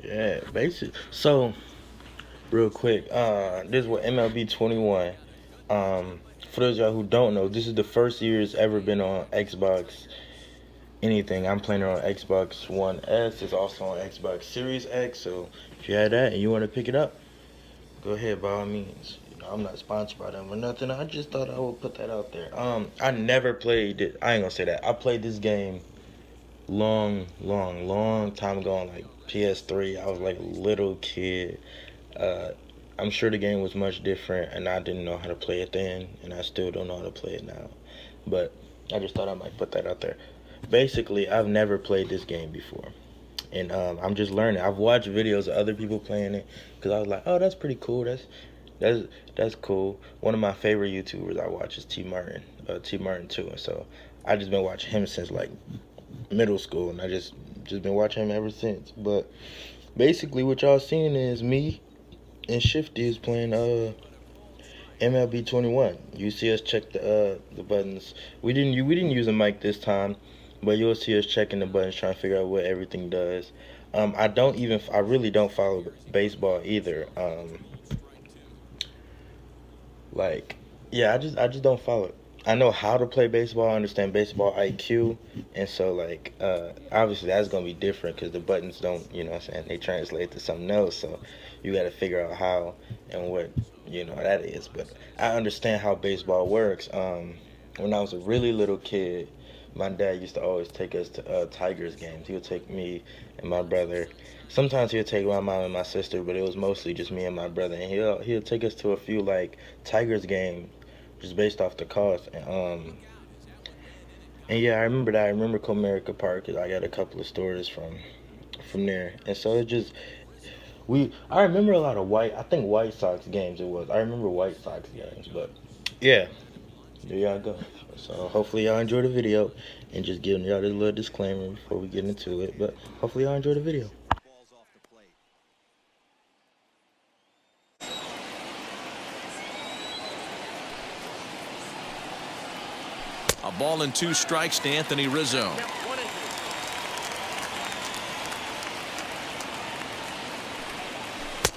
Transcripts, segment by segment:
Yeah, basic. So, real quick, this is what MLB 21. For those of y'all who don't know, this is the first year it's ever been on Xbox. Anything I'm playing it on Xbox One S. It's also on Xbox Series X. So if you had that and you want to pick it up, go ahead by all means. I'm not sponsored by them or nothing. I just thought I would put that out there. I never played it. I ain't gonna say that. I played this game long time ago on like PS3. I was like a little kid. Uh, I'm sure the game was much different, and I didn't know how to play it then, and I still don't know how to play it now. But I just thought I might put that out there. Basically, I've never played this game before, and I'm just learning. I've watched videos of other people playing it because I was like, oh, that's pretty cool. That's that's cool. One of my favorite YouTubers I watch is T Martin, T Martin too, and so I just been watching him since like middle school, and I just been watching him ever since. But basically, what y'all seeing is me and Shifty is playing MLB 21. You see us check the buttons. We didn't use a mic this time, but you'll see us checking the buttons, trying to figure out what everything does. I really don't follow baseball either. Like, yeah, I just don't follow it. I know how to play baseball. I understand baseball IQ, and so like obviously that's gonna be different because the buttons don't, what I'm saying, they translate to something else. So you got to figure out how and what that is. But I understand how baseball works. When I was a really little kid, my dad used to always take us to Tigers games. He would take me and my brother. Sometimes he'll take my mom and my sister, but it was mostly just me and my brother. And he'll take us to a few like Tigers games, just based off the cost. And yeah, I remember that. I remember Comerica Park 'cause I got a couple of stories from there. And so it just I remember a lot of I think White Sox games it was. I remember White Sox games, but yeah, there y'all go. So hopefully y'all enjoy the video, and just giving y'all this little disclaimer before we get into it. But hopefully y'all enjoy the video. A ball and two strikes to Anthony Rizzo.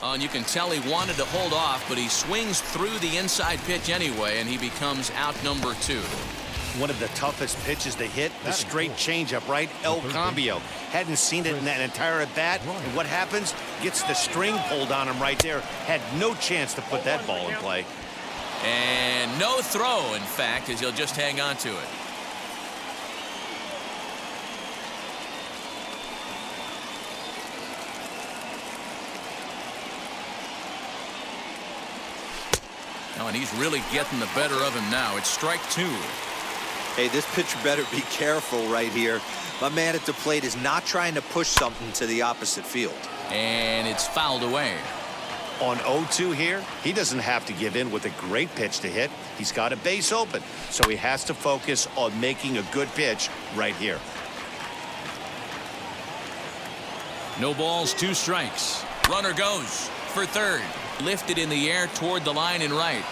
And you can tell he wanted to hold off, but he swings through the inside pitch anyway, and he becomes out number two. One of the toughest pitches to hit, the straight changeup, right? El Cambio. Hadn't seen it in that entire at-bat. And what happens? Gets the string pulled on him right there. Had no chance to put that ball in play. And no throw, in fact, as he'll just hang on to it. Oh, and he's really getting the better of him now. It's strike two. Hey, this pitcher better be careful right here. My man at the plate is not trying to push something to the opposite field. And it's fouled away. On 0-2 here, he doesn't have to give in with a great pitch to hit. He's got a base open, so he has to focus on making a good pitch right here. No balls, two strikes. Runner goes for third. Lifted in the air toward the line and right.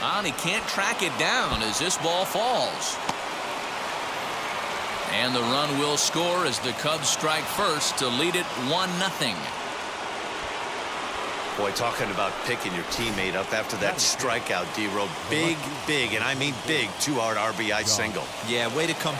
And he can't track it down as this ball falls. And the run will score as the Cubs strike first to lead it 1-0. Boy, talking about picking your teammate up after that strikeout, D-Row. Big, and I mean big, two-out RBI single. Yeah, way to come.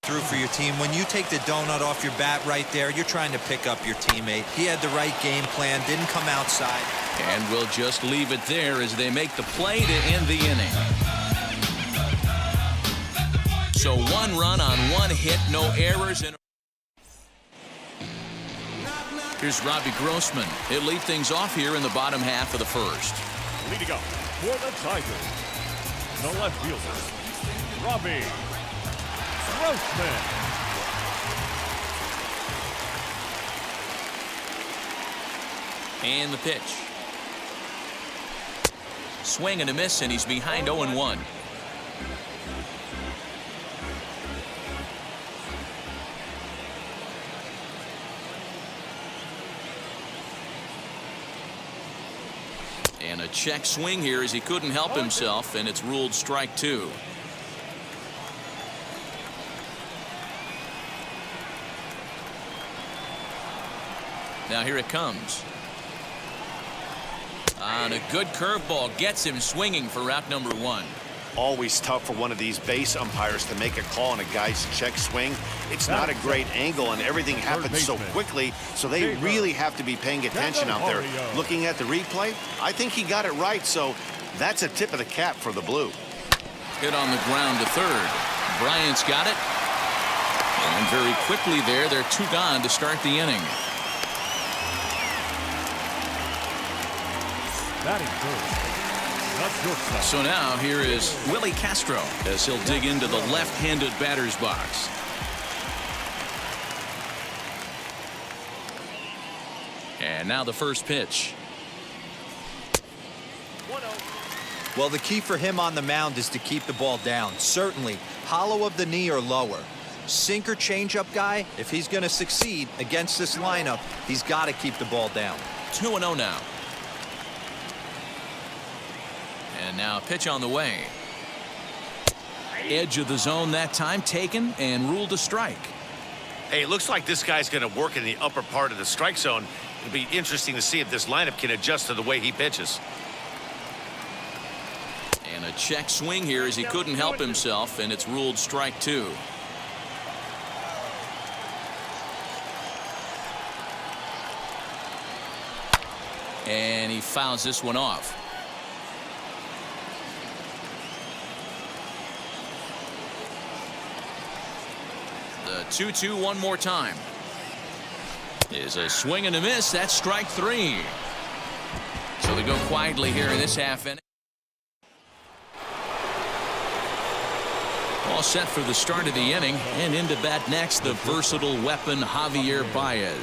Through for your team. When you take the donut off your bat right there, you're trying to pick up your teammate. He had the right game plan, didn't come outside. And we'll just leave it there as they make the play to end the inning. So one run on one hit, no errors. Here's Robbie Grossman. He'll lead things off here in the bottom half of the first. Leading up for the Tigers, the left fielder, Robbie Grossman. And the pitch. Swing and a miss, and he's behind 0-1. And a check swing here as he couldn't help himself, and it's ruled strike 2. Now here it comes. On a good curveball gets him swinging for route number 1. Always tough for one of these base umpires to make a call on a guy's check swing. It's not a great angle, and everything happens so quickly, so they really have to be paying attention out there. Looking at the replay, I think he got it right, so that's a tip of the cap for the Blue. Hit on the ground to third. Bryant's got it. And very quickly there, they're 2 gone to start the inning. So now here is Willie Castro as he'll dig into the left-handed batter's box. And now the first pitch. Well, the key for him on the mound is to keep the ball down. Certainly, hollow of the knee or lower. Sinker changeup guy, if he's going to succeed against this lineup, he's got to keep the ball down. 2-0 now. And now a pitch on the way. Edge of the zone that time taken and ruled a strike. Hey, it looks like this guy's going to work in the upper part of the strike zone. It'll be interesting to see if this lineup can adjust to the way he pitches. And a check swing here as he couldn't help himself, and it's ruled strike 2. And he fouls this one off. The 2-2 one more time. Is a swing and a miss. That's strike 3. So they go quietly here in this half inning. All set for the start of the inning, and into bat next, the versatile weapon Javier Baez.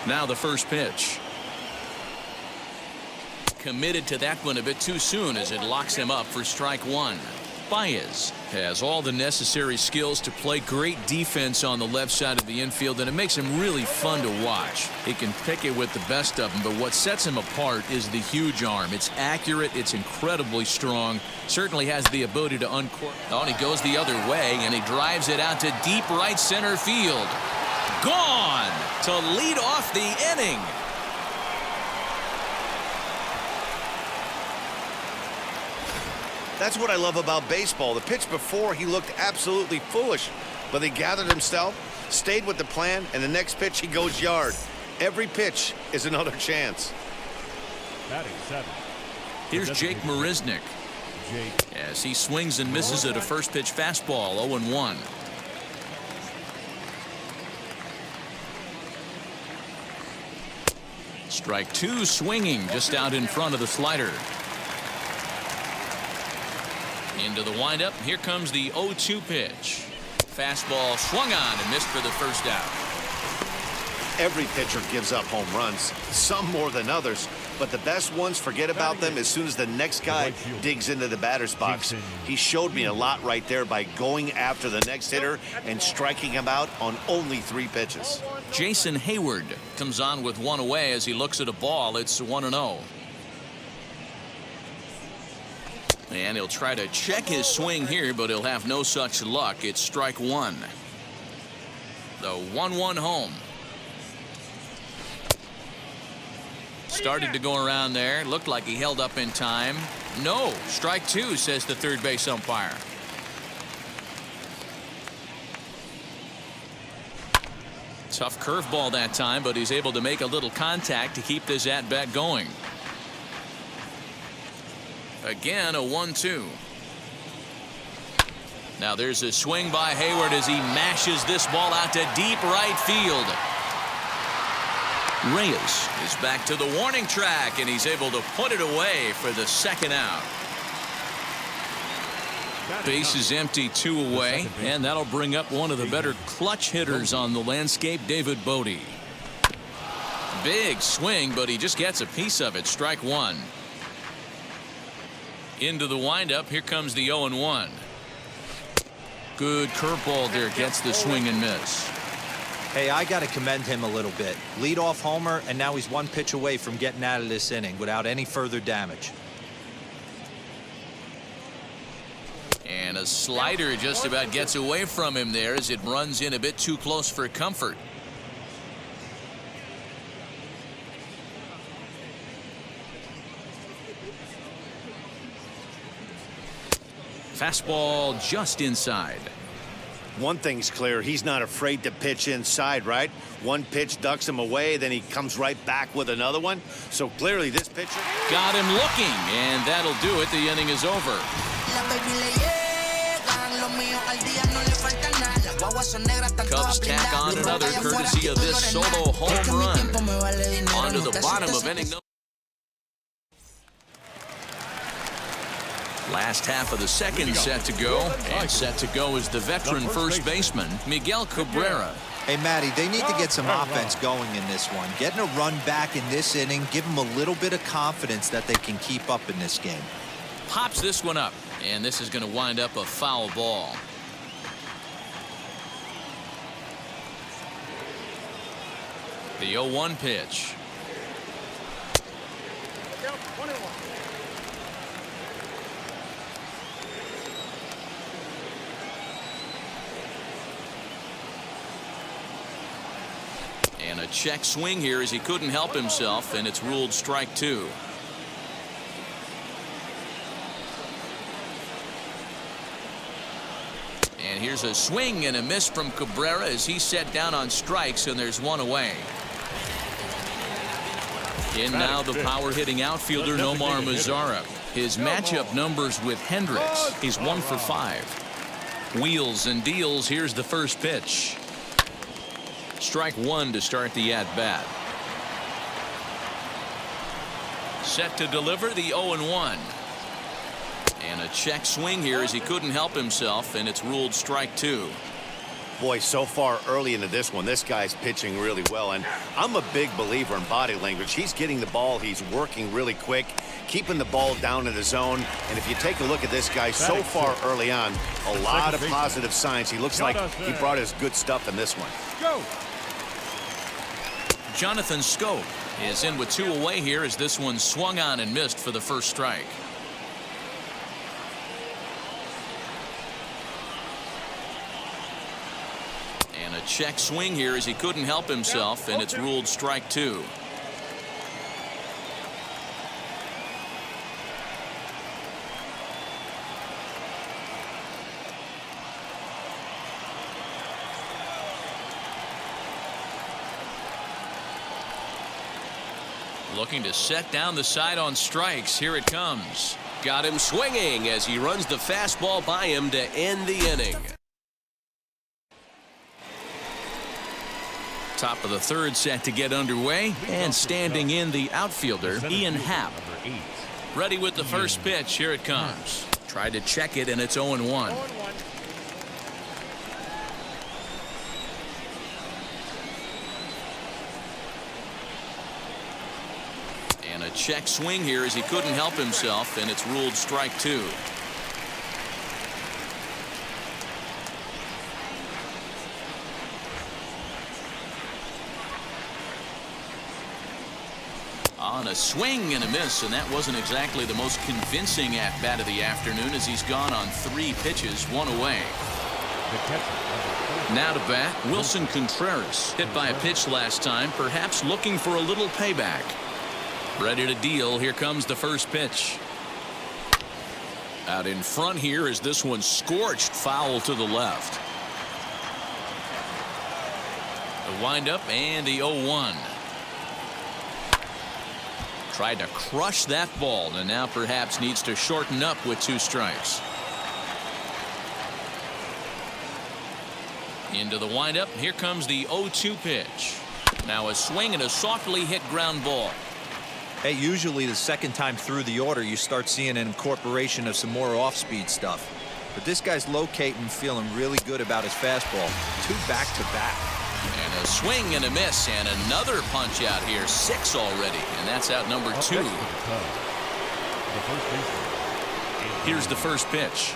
Now the first pitch. Committed to that one a bit too soon as it locks him up for strike 1. Baez has all the necessary skills to play great defense on the left side of the infield, and it makes him really fun to watch. He can pick it with the best of them, but what sets him apart is the huge arm. It's accurate, it's incredibly strong, certainly has the ability to uncork. Oh, and he goes the other way, and he drives it out to deep right center field. Gone to lead off the inning. That's what I love about baseball. The pitch before, he looked absolutely foolish, but he gathered himself, stayed with the plan, and the next pitch he goes yard. Every pitch is another chance. Here's Jake Marisnick as he swings and misses at a first pitch fastball. 0-1. Strike 2, swinging just out in front of the slider. Into the windup. Here comes the 0-2 pitch. Fastball swung on and missed for the first out. Every pitcher gives up home runs, some more than others, but the best ones forget about them as soon as the next guy digs into the batter's box. He showed me a lot right there by going after the next hitter and striking him out on only 3 pitches. Jason Hayward comes on with 1 away as he looks at a ball. It's 1-0. And he'll try to check his swing here, but he'll have no such luck. It's strike 1. The 1-1 home. Started to go around there. Looked like he held up in time. No, strike 2, says the third base umpire. Tough curveball that time, but he's able to make a little contact to keep this at-bat going. Again, a 1-2. Now there's a swing by Hayward as he mashes this ball out to deep right field. Reyes is back to the warning track, and he's able to put it away for the second out. Base is empty, 2 away, and that'll bring up one of the better clutch hitters on the landscape, David Bodie. Big swing, but he just gets a piece of it. Strike one. Into the windup. Here comes the 0-1. Good curveball there. Gets the swing and miss. Hey, I got to commend him a little bit. Leadoff homer, and now he's 1 pitch away from getting out of this inning without any further damage. And a slider just about gets away from him there as it runs in a bit too close for comfort. Fastball just inside. One thing's clear, he's not afraid to pitch inside, right? One pitch ducks him away, then he comes right back with another one. So clearly this pitcher got him looking, and that'll do it. The inning is over. Cubs tack on another courtesy of this solo home run. On to the bottom of inning number. Last half of the second set to go, and set to go is the veteran first baseman, Miguel Cabrera. Hey, Matty, they need to get some offense going in this one. Getting a run back in this inning, give them a little bit of confidence that they can keep up in this game. Pops this one up, and this is going to wind up a foul ball. The 0-1 pitch. And a check swing here as he couldn't help himself, and it's ruled strike two. And here's a swing and a miss from Cabrera as he's set down on strikes, and there's one away. In now the power-hitting outfielder Nomar Mazara. His matchup numbers with Hendricks. He's 1 for 5. Wheels and deals. Here's the first pitch. Strike one to start the at-bat. Set to deliver the 0-1. And a check swing here as he couldn't help himself, and it's ruled strike two. Boy, so far early into this one, this guy's pitching really well, and I'm a big believer in body language. He's getting the ball, he's working really quick, keeping the ball down in the zone, and if you take a look at this guy so far early on, a lot of positive signs. He looks like he brought his good stuff in this one. Go. Jonathan Schoop is in with 2 away here as this one swung on and missed for the first strike. And a check swing here as he couldn't help himself, and it's ruled strike two. Looking to set down the side on strikes. Here it comes. Got him swinging as he runs the fastball by him to end the inning. Top of the third set to get underway, and standing in the outfielder Ian Happ. Ready with the first pitch. Here it comes. Tried to check it, and it's 0-1. And a check swing here as he couldn't help himself, and it's ruled strike two. On a swing and a miss, and that wasn't exactly the most convincing at-bat of the afternoon as he's gone on 3 pitches, 1 away. Now to bat, Wilson Contreras. Hit by a pitch last time, perhaps looking for a little payback. Ready to deal. Here comes the first pitch. Out in front here is this one scorched foul to the left. The windup and the 0-1. Tried to crush that ball, and now perhaps needs to shorten up with 2 strikes. Into the windup. Here comes the 0-2 pitch. Now a swing and a softly hit ground ball. Hey, usually the second time through the order, you start seeing an incorporation of some more off-speed stuff. But this guy's locating, feeling really good about his fastball. 2 back-to-back. And a swing and a miss, and another punch out here. 6 already, and that's out number 2. Here's the first pitch.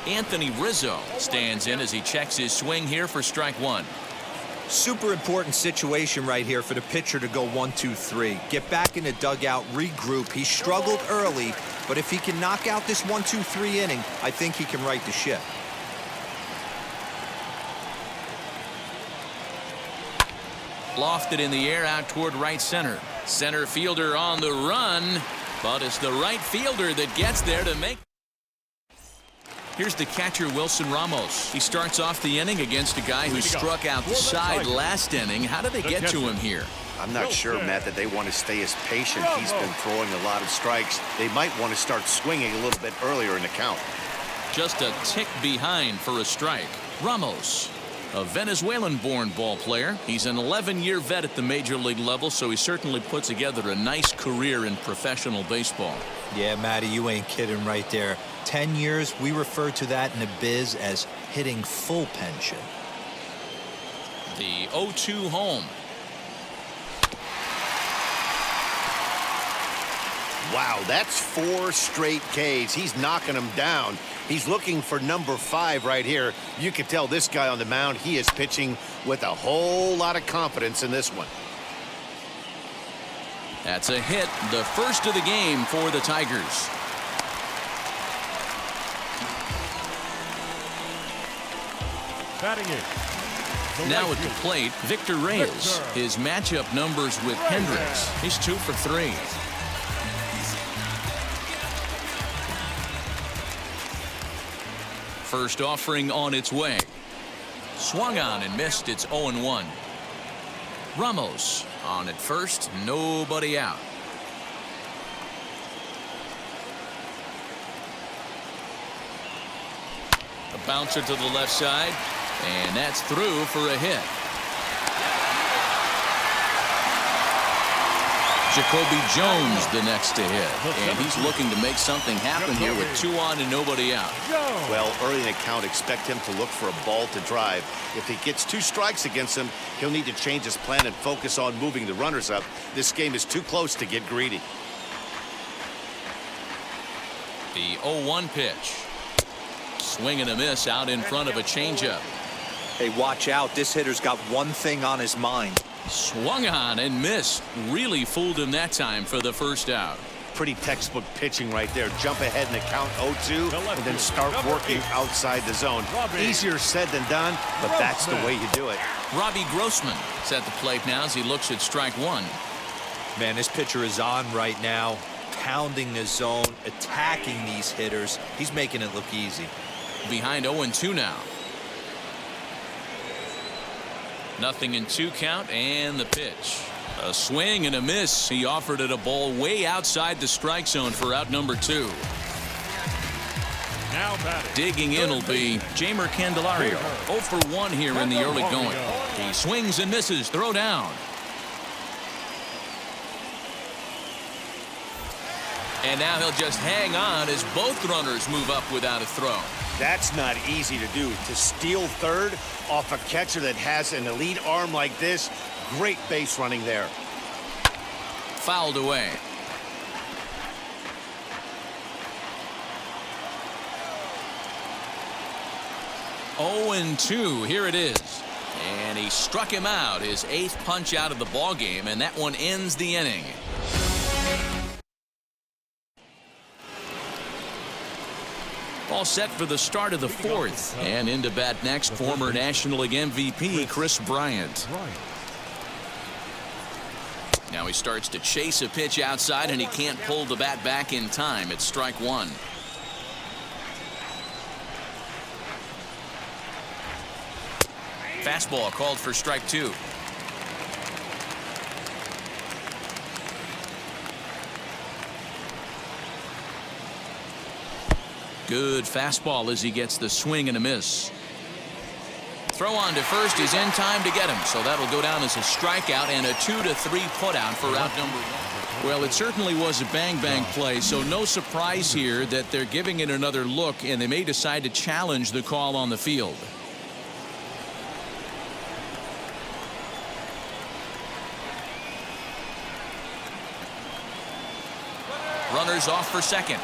Anthony Rizzo stands in as he checks his swing here for strike 1. Super important situation right here for the pitcher to go 1-2-3. Get back in the dugout, regroup. He struggled early, but if he can knock out this 1-2-3 inning, I think he can right the ship. Lofted in the air out toward right center. Center fielder on the run, but it's the right fielder that gets there to make. Here's the catcher, Wilson Ramos. He starts off the inning against a guy who struck outside last inning. How did they get to him here? I'm not sure, Matt, that they want to stay as patient. He's been throwing a lot of strikes. They might want to start swinging a little bit earlier in the count. Just a tick behind for a strike. Ramos, a Venezuelan-born ball player. He's an 11-year vet at the major league level, so he certainly put together a nice career in professional baseball. Yeah, Matty, you ain't kidding right there. 10 years, we refer to that in the biz as hitting full pension. The 0-2 home. Wow, that's 4 straight Ks. He's knocking them down. He's looking for number 5 right here. You can tell this guy on the mound, he is pitching with a whole lot of confidence in this one. That's a hit, the first of the game for the Tigers. Batting in. Now at the plate, Victor Reyes. His matchup numbers with Hendricks. He's 2 for 3. First offering on its way. Swung on and missed. It's 0-1. Ramos on at first. Nobody out. A bouncer to the left side. And that's through for a hit. Jacoby Jones the next to hit. And he's looking to make something happen here with 2 on and nobody out. Well, early in the count, expect him to look for a ball to drive. If he gets 2 strikes against him, he'll need to change his plan and focus on moving the runners up. This game is too close to get greedy. The 0-1 pitch. Swing and a miss out in front of a changeup. Hey, watch out. This hitter's got one thing on his mind. Swung on and missed. Really fooled him that time for the first out. Pretty textbook pitching right there. Jump ahead in the count 0-2 and then start working outside the zone. Easier said than done, but that's the way you do it. Robbie Grossman is at the plate now as he looks at strike 1. Man, this pitcher is on right now, pounding the zone, attacking these hitters. He's making it look easy. Behind 0-2 now. Nothing in 2 count, and the pitch. A swing and a miss. He offered it a ball way outside the strike zone for out number 2. Now batting. Digging in will be Jamer Candelario. 0 for 1 here in the early going. He swings and misses. Throw down. And now he'll just hang on as both runners move up without a throw. That's not easy to do. To steal third off a catcher that has an elite arm like this, great base running there. Fouled away. Oh, and 2. Here it is. And he struck him out. His 8th punch out of the ball game, and that one ends the inning. All set for the start of the 4th. And into bat next, former National League MVP Chris Bryant. Now he starts to chase a pitch outside, and he can't pull the bat back in time. It's strike 1. Fastball called for strike 2. Good fastball as he gets the swing and a miss. Throw on to first is in time to get him, so that'll go down as a strikeout and a 2-3 putout for out number 1. Well, it certainly was a bang-bang play, so no surprise here that they're giving it another look, and they may decide to challenge the call on the field. Runners off for second.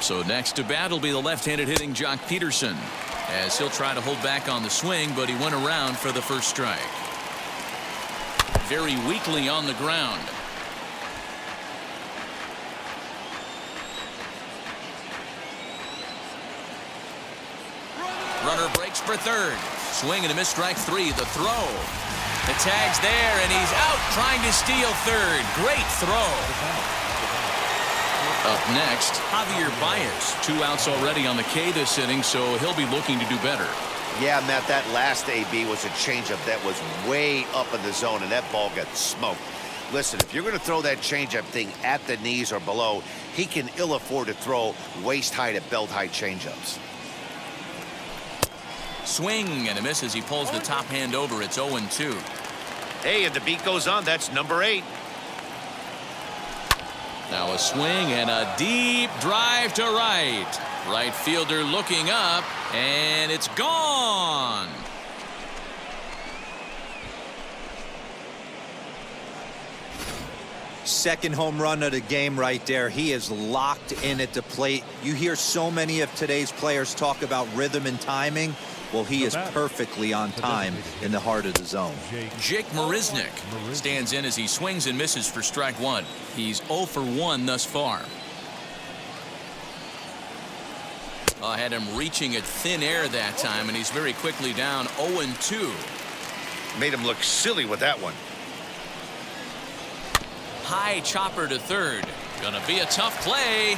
So next to bat will be the left-handed hitting Jock Peterson, as he'll try to hold back on the swing, but he went around for the first strike. Very weakly on the ground. Runner breaks for third. Swing and a miss, strike three. The throw. The tag's there, and he's out trying to steal third. Great throw. Up next, Javier Baez. 2 outs already on the K this inning, so he'll be looking to do better. Yeah, Matt, that last AB was a changeup that was way up in the zone, and that ball got smoked. Listen, if you're going to throw that changeup thing at the knees or below, he can ill afford to throw waist-high to belt-high changeups. Swing and a miss as he pulls the top hand over. It's 0-2. Hey, and the beat goes on. That's number 8. Now a swing and a deep drive to right. Right fielder looking up, and it's gone. Second home run of the game right there. He is locked in at the plate. You hear so many of today's players talk about rhythm and timing. Well, he is perfectly on time in the heart of the zone. Jake Marisnick stands in as he swings and misses for strike one. He's 0 for 1 thus far. Had him reaching at thin air that time, and he's very quickly down 0-2. Made him look silly with that one. High chopper to third. Gonna be a tough play.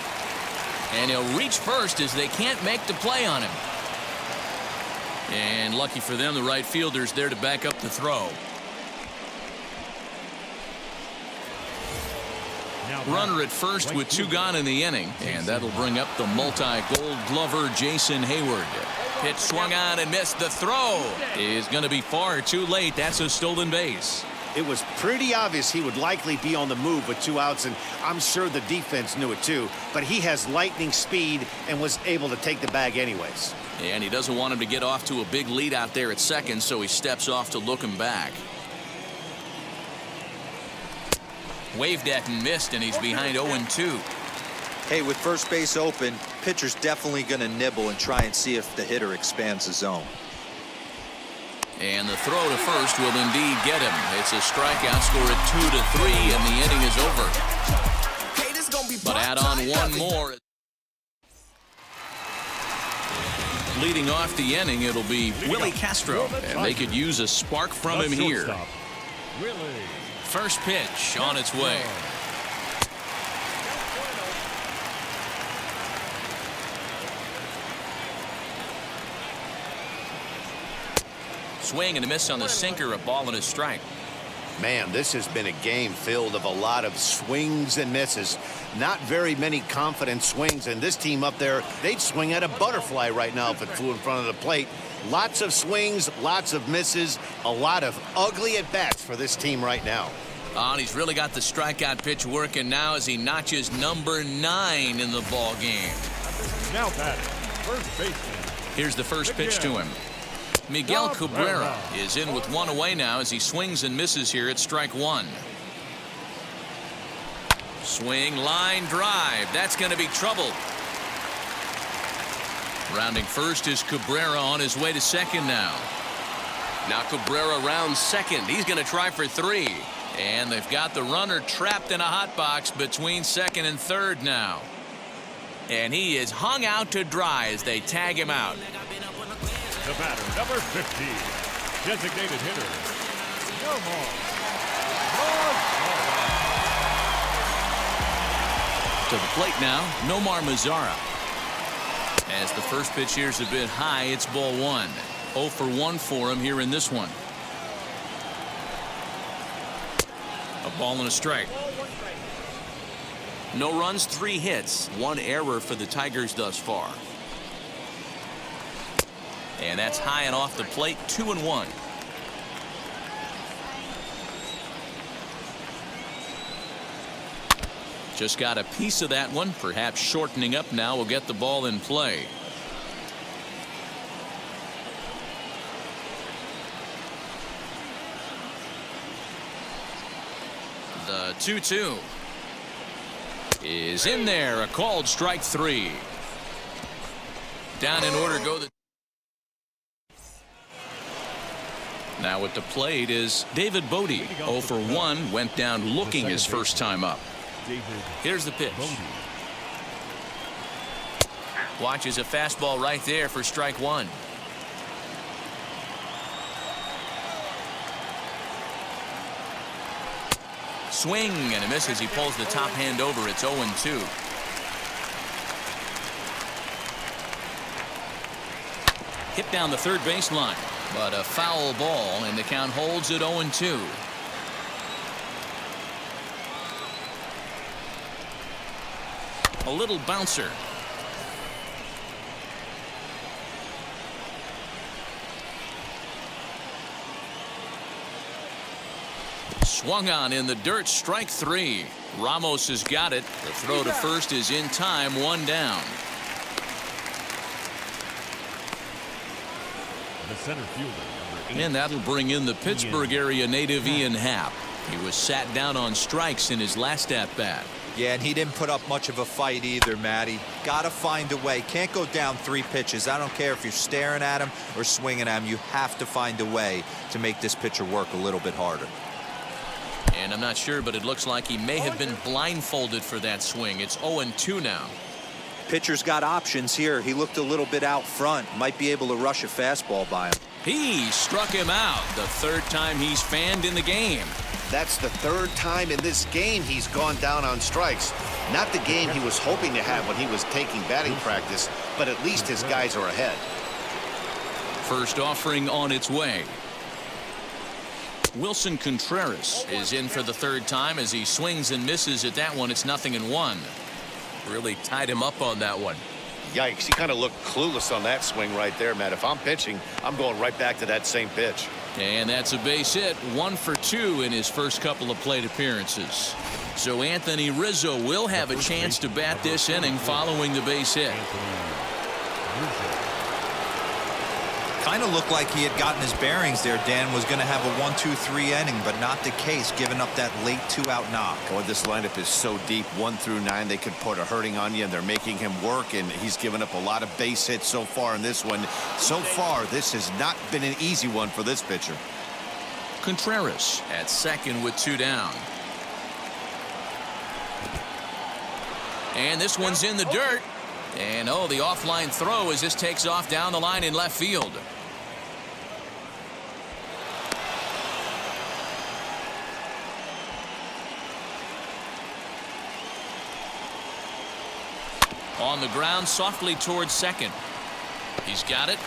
And he'll reach first as they can't make the play on him. And lucky for them, the right fielder's there to back up the throw. Runner at first with 2 gone in the inning, and that'll bring up the multi-gold glover Jason Hayward. Pitch swung on and missed. The throw is going to be far too late. That's a stolen base. It was pretty obvious he would likely be on the move with 2 outs, and I'm sure the defense knew it too, but he has lightning speed and was able to take the bag anyways. And he doesn't want him to get off to a big lead out there at second, so he steps off to look him back. Waved at and missed, and he's behind 0-2. Hey, with first base open, pitcher's definitely going to nibble and try and see if the hitter expands the zone. And the throw to first will indeed get him. It's a strikeout, score at 2-3, and the inning is over. But add on one more. Leading off the inning, it'll be Willie Castro, and they could use a spark from him here. First pitch on its way. Swing and a miss on the sinker, a ball and a strike. Man, this has been a game filled of a lot of swings and misses. Not very many confident swings, and this team up there, they'd swing at a butterfly right now if it flew in front of the plate. Lots of swings, lots of misses, a lot of ugly at-bats for this team right now. And he's really got the strikeout pitch working now as he notches number 9 in the ball game. Now batting, first baseman. Here's the first pitch to him. Miguel Cabrera is in with 1 away now as he swings and misses here at strike 1. Swing, line drive. That's going to be trouble. Rounding first is Cabrera on his way to second now. Now Cabrera rounds second. He's going to try for 3. And they've got the runner trapped in a hot box between second and third now. And he is hung out to dry as they tag him out. The batter, number 15, designated hitter, Nomar. To the plate now, Nomar Mazara. As the first pitch here's a bit high, it's ball 1. 0 for 1 for him here in this one. A ball and a strike. No runs, 3 hits, 1 error for the Tigers thus far. And that's high and off the plate, 2-1. Just got a piece of that one. Perhaps shortening up now will get the ball in play. The 2-2 is in there. A called strike 3. Down in order go the. Now at the plate is David Bodie. 0 for 1. Went down looking his first time up. Here's the pitch. Watches a fastball right there for strike 1. Swing and a miss as he pulls the top hand over. It's 0-2. Hit down the third baseline, but a foul ball, and the count holds at 0-2. A little bouncer. Swung on in the dirt, strike 3. Ramos has got it. The throw to first is in time, 1 down. The center fielder, number 8. And that'll bring in the Pittsburgh area native Ian Happ. He was sat down on strikes in his last at-bat. Yeah, and he didn't put up much of a fight either, Matty. Gotta find a way. Can't go down 3 pitches. I don't care if you're staring at him or swinging at him. You have to find a way to make this pitcher work a little bit harder. And I'm not sure, but it looks like he may have been blindfolded for that swing. It's 0-2 now. Pitcher's got options here. He looked a little bit out front. Might be able to rush a fastball by him. He struck him out. The 3rd time he's fanned in the game. That's the 3rd time in this game he's gone down on strikes. Not the game he was hoping to have when he was taking batting practice, but at least his guys are ahead. First offering on its way. Wilson Contreras is in for the 3rd time as he swings and misses at that one. It's 0-1. Really tied him up on that one. Yikes, he kind of looked clueless on that swing right there, Matt. If I'm pitching, I'm going right back to that same pitch. And that's a base hit. 1 for 2 in his first couple of plate appearances. So Anthony Rizzo will have a chance to bat this inning following the base hit. Kind of looked like he had gotten his bearings there. Dan was going to have a 1-2-3 inning, but not the case, giving up that late 2-out knock. Boy, this lineup is so deep, 1 through 9. They could put a hurting on you, and they're making him work, and he's given up a lot of base hits so far in this one. So far, this has not been an easy one for this pitcher. Contreras at second with 2 down. And this one's in the dirt. And oh, the offline throw as this takes off down the line in left field. On the ground softly towards second. He's got it.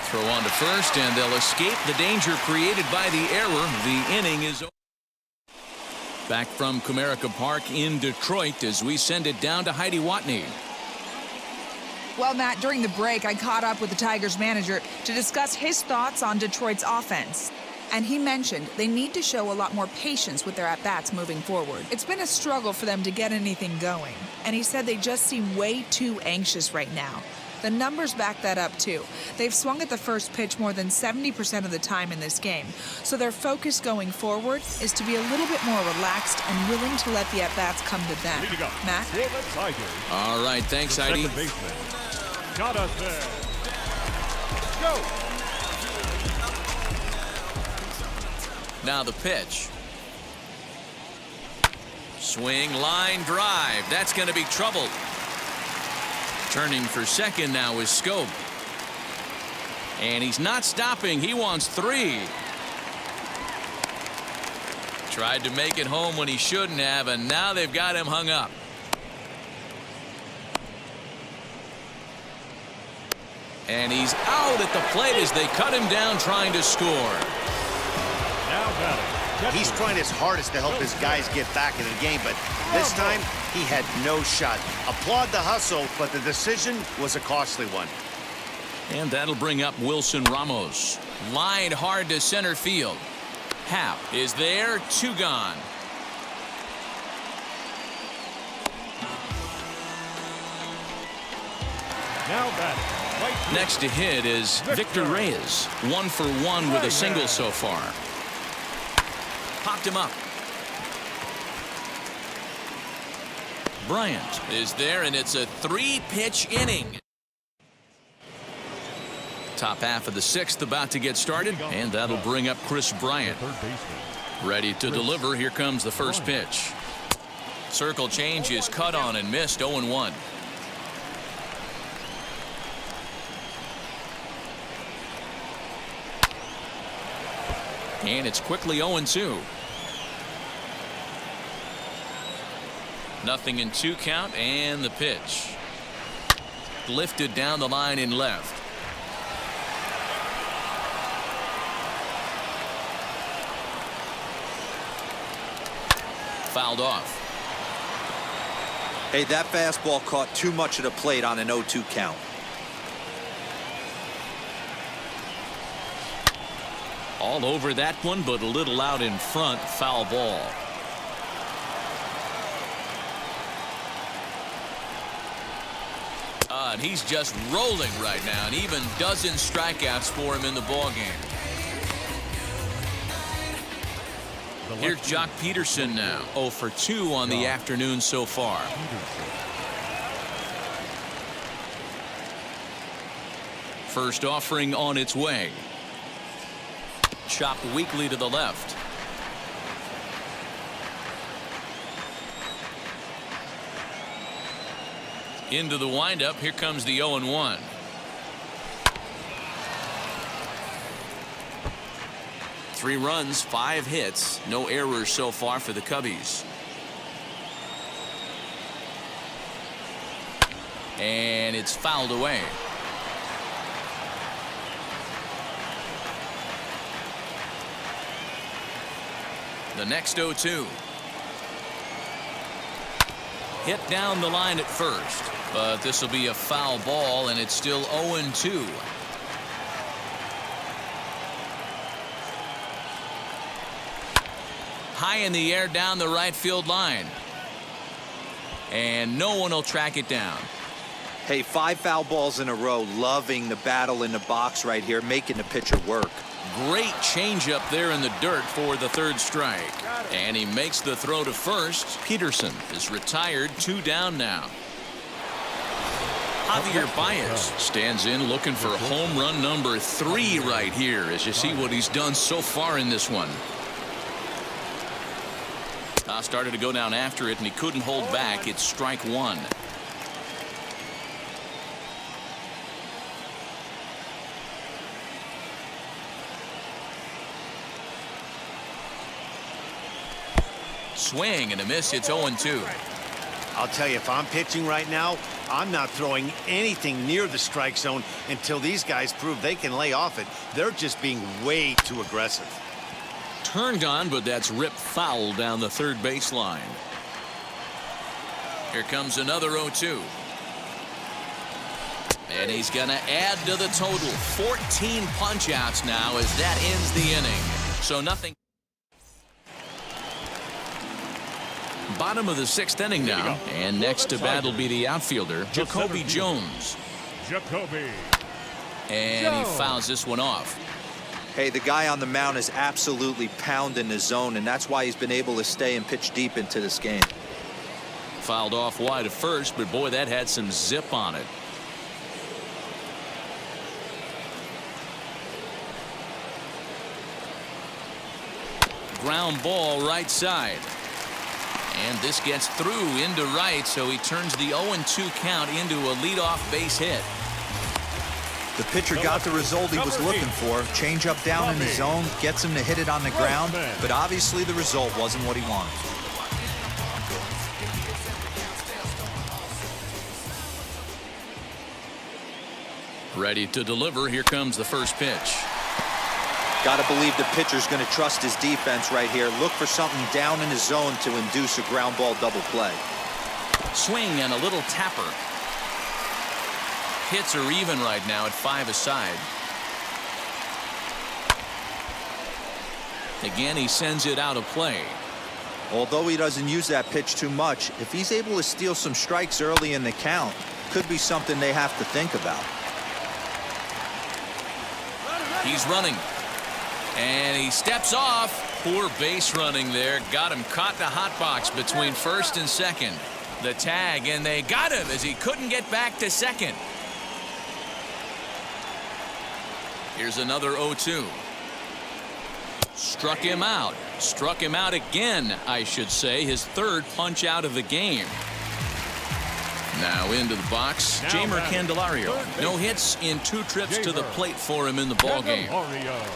Throw on to first, and they'll escape the danger created by the error. The inning is over. Back from Comerica Park in Detroit as we send it down to Heidi Watney. Well, Matt, during the break, I caught up with the Tigers manager to discuss his thoughts on Detroit's offense. And he mentioned they need to show a lot more patience with their at-bats moving forward. It's been a struggle for them to get anything going. And he said they just seem way too anxious right now. The numbers back that up, too. They've swung at the first pitch more than 70% of the time in this game. So their focus going forward is to be a little bit more relaxed and willing to let the at-bats come to them. Matt? All right, thanks, Heidi. Second baseman, Jonathan. Go. Now the pitch. Swing, line drive. That's going to be trouble. Turning for second now is Scope. And he's not stopping. He wants 3. Tried to make it home when he shouldn't have, and now they've got him hung up. And he's out at the plate as they cut him down trying to score. Now batting, He's trying his hardest to help his guys get back in the game, but this time he had no shot. Applaud the hustle, but the decision was a costly one. And that'll bring up Wilson Ramos. Lined hard to center field. Happ is there, 2 gone. Now batting, right field. Next to hit is Victor Reyes. 1 for 1 with a single so far. Popped him up. Bryant is there, and it's a 3-pitch inning. Top half of the 6th about to get started, and that'll bring up Chris Bryant. Ready to deliver. Here comes the first pitch. Circle change is cut on and missed. 0-1. And it's quickly 0-2. Nothing in 2 count, and the pitch. Lifted down the line in left. Fouled off. Hey, that fastball caught too much of the plate on an 0-2 count. All over that one, but a little out in front. Foul ball. And he's just rolling right now, and even dozen strikeouts for him in the ballgame. Here's Jock Peterson now. 0 for 2 on the afternoon so far. First offering on its way. Chopped weakly to the left. Into the windup. Here comes the 0-1. Three runs, 5 hits, no errors so far for the Cubbies. And it's fouled away. The next 0-2. Hit down the line at first, but this will be a foul ball, and it's still 0-2. High in the air down the right field line. And no one will track it down. Hey, 5 foul balls in a row. Loving the battle in the box right here, making the pitcher work. Great changeup there in the dirt for the 3rd strike. And he makes the throw to first. Peterson is retired, 2 down now. Javier Baez stands in looking for home run number 3 right here as you see what he's done so far in this one. Started to go down after it, and he couldn't hold back. It's strike 1. Swing and a miss. It's 0-2. I'll tell you, if I'm pitching right now, I'm not throwing anything near the strike zone until these guys prove they can lay off it. They're just being way too aggressive. Turned on, but that's ripped foul down the 3rd baseline. Here comes another 0-2. And he's going to add to the total. 14 punch-outs now as that ends the inning. So nothing. Bottom of the 6th inning now. And next to bat will be the outfielder, Jacoby Jones. Jacoby. And he fouls this one off. Hey, the guy on the mound is absolutely pounding the zone, and that's why he's been able to stay and pitch deep into this game. Fouled off wide at first, but boy, that had some zip on it. Ground ball right side. And this gets through into right, so he turns the 0-2 count into a leadoff base hit. The pitcher got the result he was looking for. Change up down in the zone, gets him to hit it on the ground, but obviously the result wasn't what he wanted. Ready to deliver. Here comes the first pitch. Got to believe the pitcher's going to trust his defense right here. Look for something down in his zone to induce a ground ball double play. Swing and a little tapper. Hits are even right now at 5 aside. Again, he sends it out of play. Although he doesn't use that pitch too much, if he's able to steal some strikes early in the count, could be something they have to think about. He's running. And he steps off. Poor base running there. Got him caught in the hot box between first and second. The tag, and they got him as he couldn't get back to second. Here's another 0-2. Struck him out. Struck him out again, I should say. His third punch out of the game. Now into the box, Jamer Candelario. No hits in 2 trips to the plate for him in the ballgame.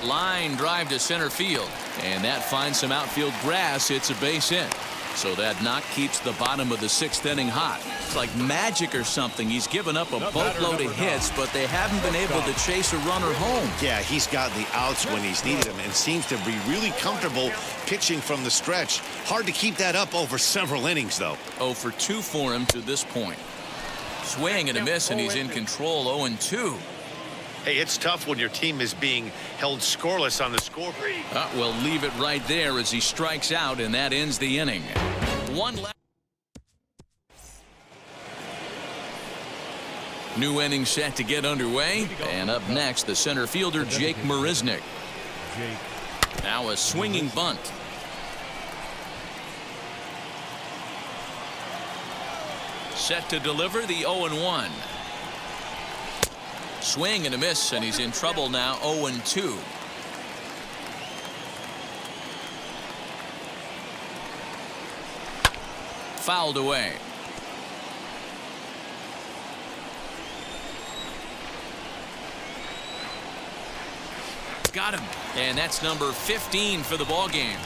Line drive to center field, and that finds some outfield grass. It's a base hit. So that knock keeps the bottom of the 6th inning hot. It's like magic or something. He's given up a boatload of hits, but they haven't been able to chase a runner home. Yeah, he's gotten the outs when he's needed them and seems to be really comfortable pitching from the stretch. Hard to keep that up over several innings, though. 0 for 2 for him to this point. Swing and a miss, and he's in control. 0-2. Hey, it's tough when your team is being held scoreless on the scoreboard. We'll leave it right there as he strikes out, and that ends the inning. One left. New inning set to get underway, and up next, the center fielder, Jake Marisnick. Now a swinging bunt. Set to deliver the 0-1. Swing and a miss, and he's in trouble now. 0-2. Fouled away. Got him, and that's number 15 for the ball game.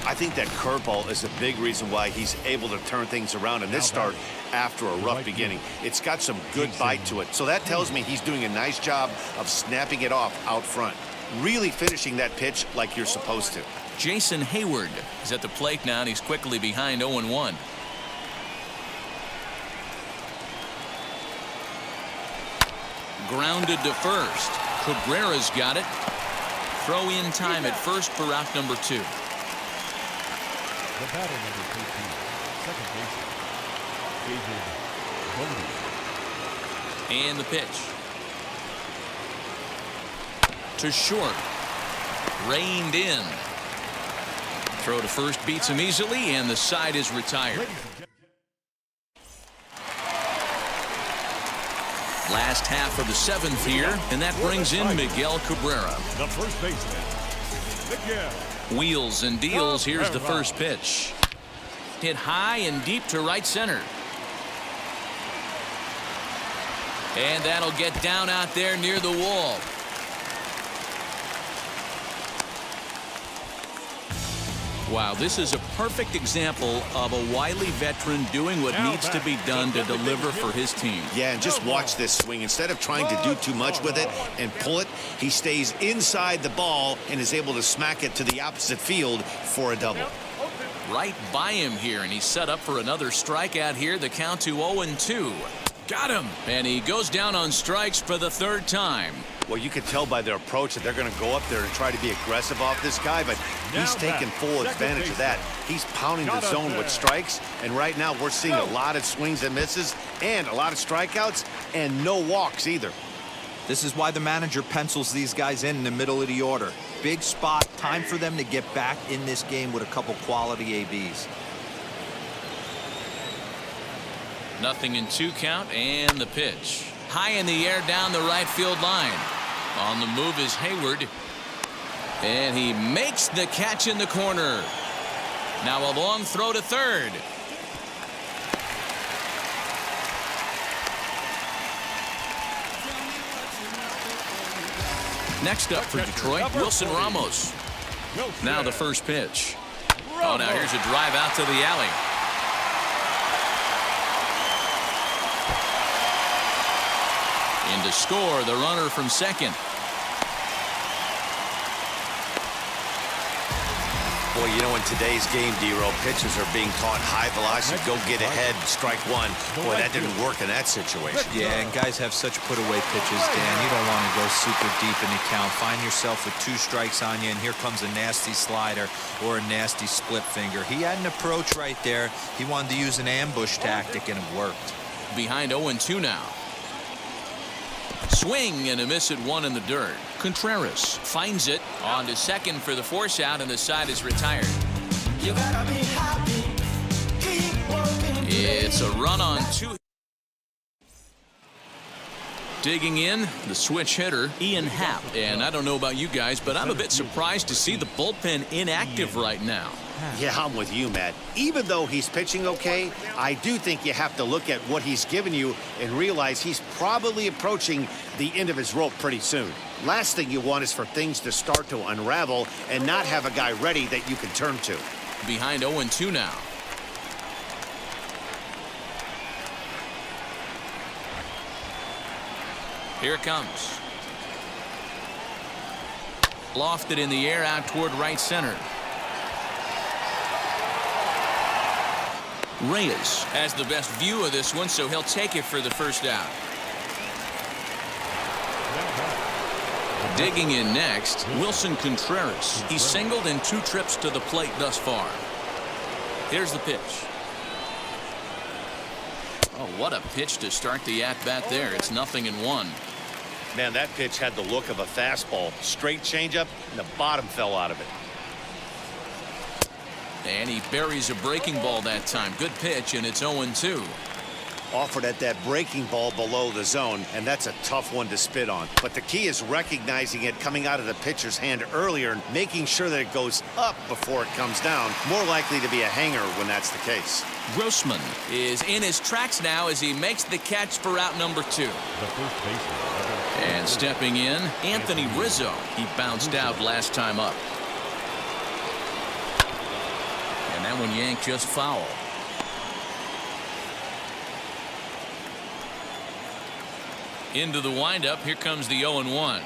I think that curveball is a big reason why he's able to turn things around in this start after a rough beginning. It's got some good bite to it, so that tells me he's doing a nice job of snapping it off out front, really finishing that pitch like you're supposed to. Jason Hayward is at the plate now, and he's quickly behind 0-1. Grounded to first. Cabrera's got it. Throw in time at first for out number 2. The batter, number 13, second baseman, David Bodie. And the pitch. To short. Reined in. Throw to first beats him easily, and the side is retired. Last half of the 7th here, and that brings in Miguel Cabrera. The first baseman, Miguel. Wheels and deals. Here's the first pitch. Hit high and deep to right center. And that'll get down out there near the wall. Wow, this is a perfect example of a wily veteran doing what needs to be done to deliver for his team. Yeah, and just watch this swing. Instead of trying to do too much with it and pull it, he stays inside the ball and is able to smack it to the opposite field for a double. Right by him here, and he's set up for another strikeout here. The count to 0-2. Got him, and he goes down on strikes for the 3rd time. Well, you can tell by their approach that they're going to go up there and try to be aggressive off this guy, but he's taking full advantage of that. He's pounding the zone with strikes, and right now we're seeing a lot of swings and misses and a lot of strikeouts and no walks either. This is why the manager pencils these guys in the middle of the order. Big spot, time for them to get back in this game with a couple quality ABs. Nothing in 2 count, and the pitch. High in the air down the right field line. On the move is Hayward. And he makes the catch in the corner. Now a long throw to third. Next up for Detroit, Wilson Ramos. Now the first pitch. Oh, now here's a drive out to the alley. In to score, the runner from second. Boy, you know, in today's game, D-Row, pitchers are being taught high velocity, go get ahead, strike one. Boy, that didn't work in that situation. Yeah, and guys have such put-away pitches, Dan. You don't want to go super deep in the count. Find yourself with 2 strikes on you, and here comes a nasty slider or a nasty split finger. He had an approach right there. He wanted to use an ambush tactic, and it worked. Behind 0-2 now. Swing and a miss at 1 in the dirt. Contreras finds it on to second for the force out, and the side is retired. It's a run on 2. Digging in, the switch hitter, Ian Happ. And I don't know about you guys, but I'm a bit surprised to see the bullpen inactive right now. Yeah, I'm with you, Matt. Even though he's pitching okay, I do think you have to look at what he's given you and realize he's probably approaching the end of his rope pretty soon. Last thing you want is for things to start to unravel and not have a guy ready that you can turn to. Behind 0-2 now. Here it comes. Lofted in the air out toward right center. Reyes has the best view of this one, so he'll take it for the first out. Digging in next, Wilson Contreras. He's singled in 2 trips to the plate thus far. Here's the pitch. Oh, what a pitch to start the at-bat there. It's 0-1. Man, that pitch had the look of a fastball. Straight changeup, and the bottom fell out of it. And he buries a breaking ball that time. Good pitch, and it's 0-2. Offered at that breaking ball below the zone, and that's a tough one to spit on. But the key is recognizing it coming out of the pitcher's hand earlier and making sure that it goes up before it comes down. More likely to be a hanger when that's the case. Grossman is in his tracks now as he makes the catch for out number 2. And stepping in, Anthony Rizzo. He bounced out last time up. And that one yanked just foul. Into the windup. Here comes the 0-1.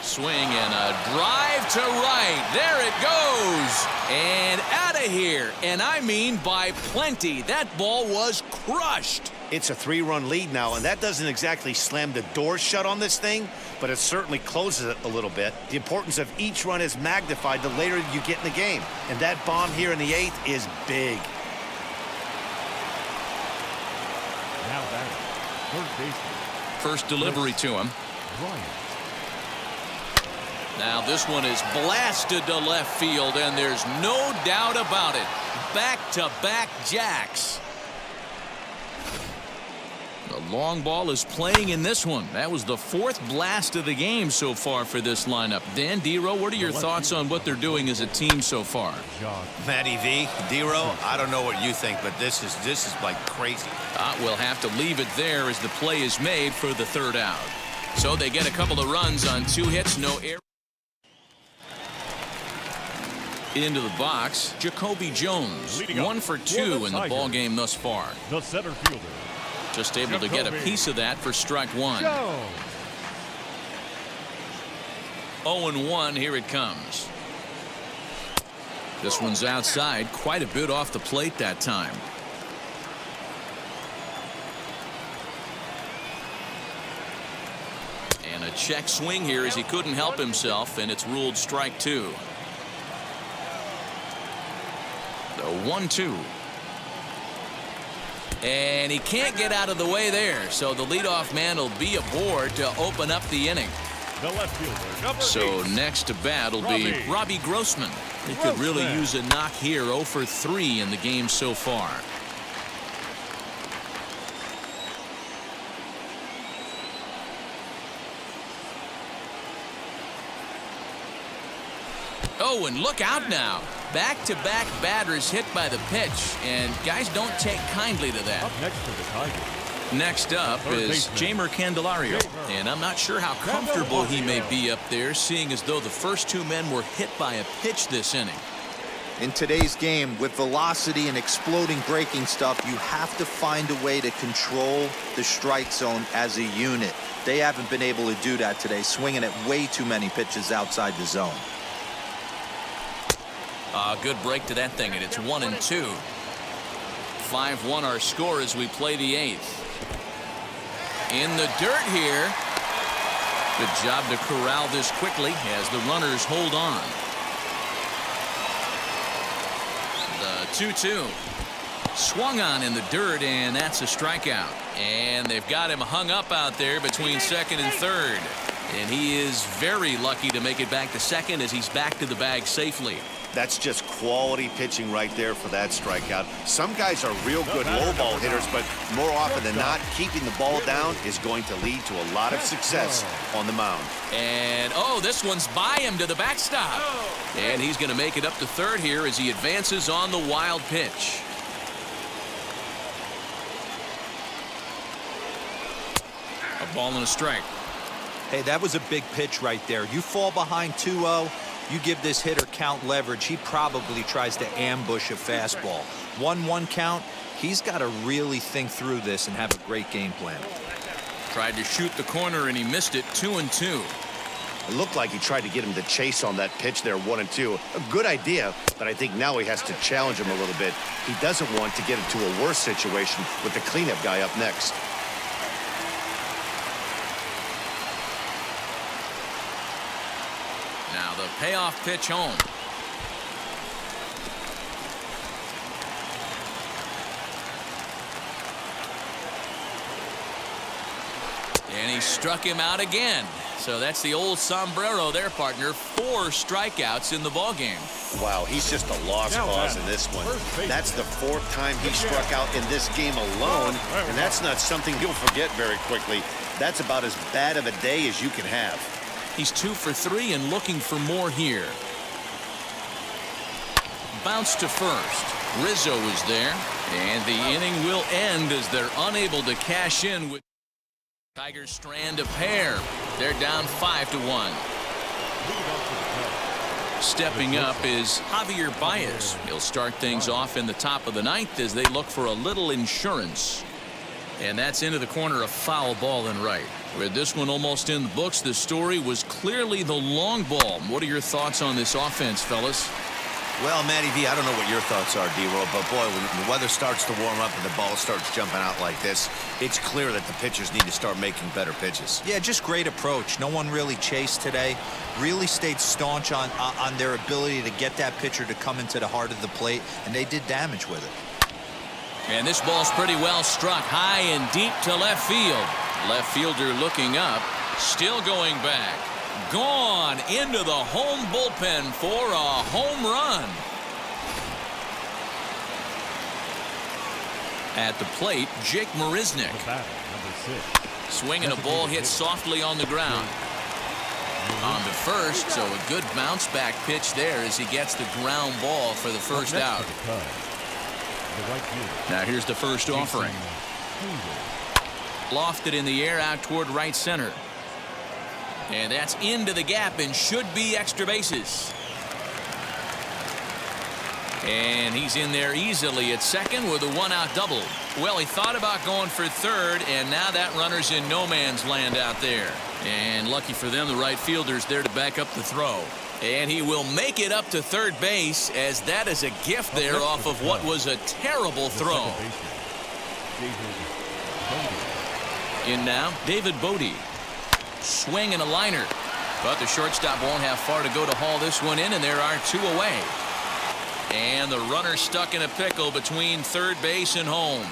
Swing and a drive to right. There it goes. And out of here. And I mean by plenty. That ball was crushed. It's a 3-run lead now, and that doesn't exactly slam the door shut on this thing, but it certainly closes it a little bit. The importance of each run is magnified the later you get in the game. And that bomb here in the 8th is big. Now batting, third baseman. First delivery to him. Now this one is blasted to left field, and there's no doubt about it. Back-to-back jacks. The long ball is playing in this one. That was the 4th blast of the game so far for this lineup. Dan, D-Row, what are your thoughts on what they're doing as a team so far? Matty V, D-Row, I don't know what you think, but this is like crazy. We'll have to leave it there as the play is made for the 3rd out. So they get a couple of runs on 2 hits, no error. Into the box, Jacoby Jones, 1 for 2 in the ball game thus far. The center fielder. Just able to get a piece of that for strike 1. 0-1. Here it comes. This one's outside, quite a bit off the plate that time. And a check swing here as he couldn't help himself, and it's ruled strike 2. The 1-2. And he can't get out of the way there, so the leadoff man will be aboard to open up the inning. The left fielder, number So 8. next to bat will be Robbie Grossman. He could really use a knock here. 0 for 3 in the game so far. Oh, and look out now. Back-to-back batters hit by the pitch, and guys don't take kindly to that. Up next to the Tigers. Next up is Jamer Candelario, and I'm not sure how comfortable he may be up there, seeing as though the first 2 men were hit by a pitch this inning. In today's game, with velocity and exploding breaking stuff, you have to find a way to control the strike zone as a unit. They haven't been able to do that today, swinging at way too many pitches outside the zone. Good break to that thing, and it's 1-2. 5-1 our score as we play the 8th. In the dirt here. Good job to corral this quickly as the runners hold on. The 2-2. Swung on in the dirt, and that's a strikeout. And they've got him hung up out there between second and third. And he is very lucky to make it back to second as he's back to the bag safely. That's just quality pitching right there for that strikeout. Some guys are real good low ball hitters, but more often than not, keeping the ball down is going to lead to a lot of success on the mound. And, oh, this one's by him to the backstop. And he's going to make it up to third here as he advances on the wild pitch. A ball and a strike. Hey, that was a big pitch right there. You fall behind 2-0. You give this hitter count leverage, he probably tries to ambush a fastball. 1-1 count, he's got to really think through this and have a great game plan. Tried to shoot the corner and he missed it. 2-2. It looked like he tried to get him to chase on that pitch there, 1-2. A good idea, but I think now he has to challenge him a little bit. He doesn't want to get into a worse situation with the cleanup guy up next. Now the payoff pitch home. And he struck him out again. So that's the old sombrero there, partner. 4 strikeouts in the ballgame. Wow, he's just a lost cause in this one. That's the 4th time he struck out in this game alone, and that's not something you'll forget very quickly. That's about as bad of a day as you can have. He's 2 for 3 and looking for more here. Bounce to first. Rizzo is there, and the inning will end as they're unable to cash in with Tigers strand a pair. They're down 5-1. Stepping up is Javier Baez. He'll start things off in the top of the 9th as they look for a little insurance. And that's into the corner, a foul ball and right. With this one almost in the books, the story was clearly the long ball. What are your thoughts on this offense, fellas? Well, Matty V, I don't know what your thoughts are, D-Roll, but boy, when the weather starts to warm up and the ball starts jumping out like this, it's clear that the pitchers need to start making better pitches. Yeah, just great approach. No one really chased today. Really stayed staunch on their ability to get that pitcher to come into the heart of the plate, and they did damage with it. And this ball's pretty well struck high and deep to left field. Left fielder looking up, still going back. Gone into the home bullpen for a home run. At the plate, Jake Marisnick. Swinging a ball hit softly on the ground. On to first, so a good bounce back pitch there as he gets the ground ball for the first out. Now here's the first offering. Lofted in the air out toward right center. And that's into the gap and should be extra bases. And he's in there easily at second with a 1-out double. Well, he thought about going for third, and now that runner's in no man's land out there. And lucky for them, the right fielder's there to back up the throw. And he will make it up to third base, as that is a gift there off of what was a terrible throw. In now, David Bodie. Swing and a liner. But the shortstop won't have far to go to haul this one in, and there are 2 away. And the runner stuck in a pickle between third base and home.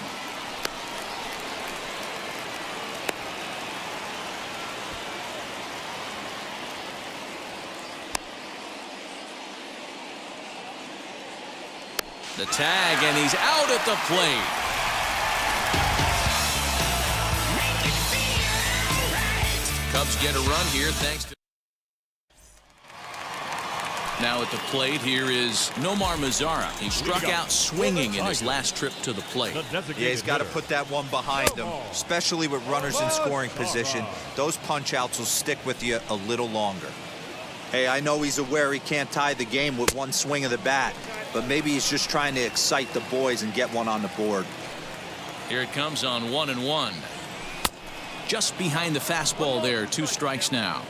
The tag, and he's out at the plate. Cubs get a run here thanks to. Now at the plate here is Nomar Mazara. He struck out swinging in his last trip to the plate. Yeah, he's got to put that one behind him, especially with runners in scoring position. Those punch outs will stick with you a little longer. Hey, I know he's aware he can't tie the game with one swing of the bat, but maybe he's just trying to excite the boys and get one on the board. Here it comes on 1-1. Just behind the fastball there, 2 strikes now.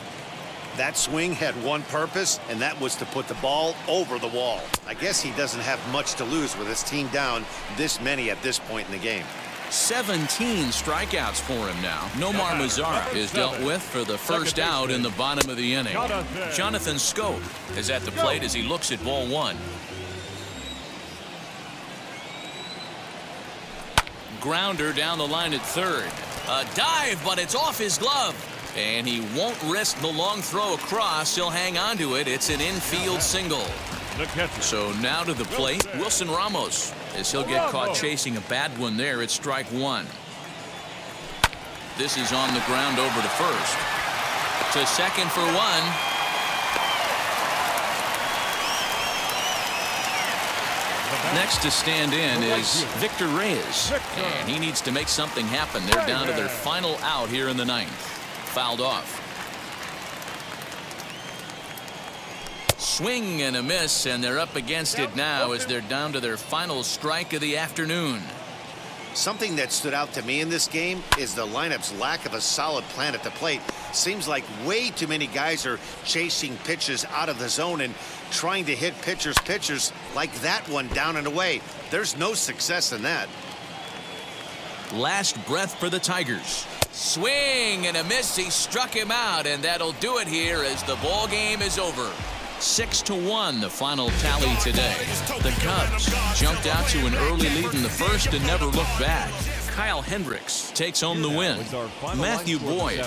That swing had one purpose, and that was to put the ball over the wall. I guess he doesn't have much to lose with his team down this many at this point in the game. 17 strikeouts for him now. Nomar Mazara is dealt with for the first out in the bottom of the inning. Jonathan Scope is at the plate as he looks at ball one. Grounder down the line at third. A dive, but it's off his glove. And he won't risk the long throw across. He'll hang on to it. It's an infield single. So now to the plate, Wilson Ramos, as he'll get caught chasing a bad one there at strike one. This is on the ground over to first. To second for one. Next to stand in is Victor Reyes. And he needs to make something happen. They're down to their final out here in the ninth. Fouled off. Swing and a miss, and they're up against it now as they're down to their final strike of the afternoon. Something that stood out to me in this game is the lineup's lack of a solid plan at the plate. Seems like way too many guys are chasing pitches out of the zone and trying to hit pitchers like that one down and away. There's no success in that. Last breath for the Tigers. Swing and a miss. He struck him out, and that'll do it here as the ball game is over. 6-1 the final tally today. The Cubs jumped out to an early lead in the first and never looked back. Kyle Hendricks takes home the win. Matthew Boyd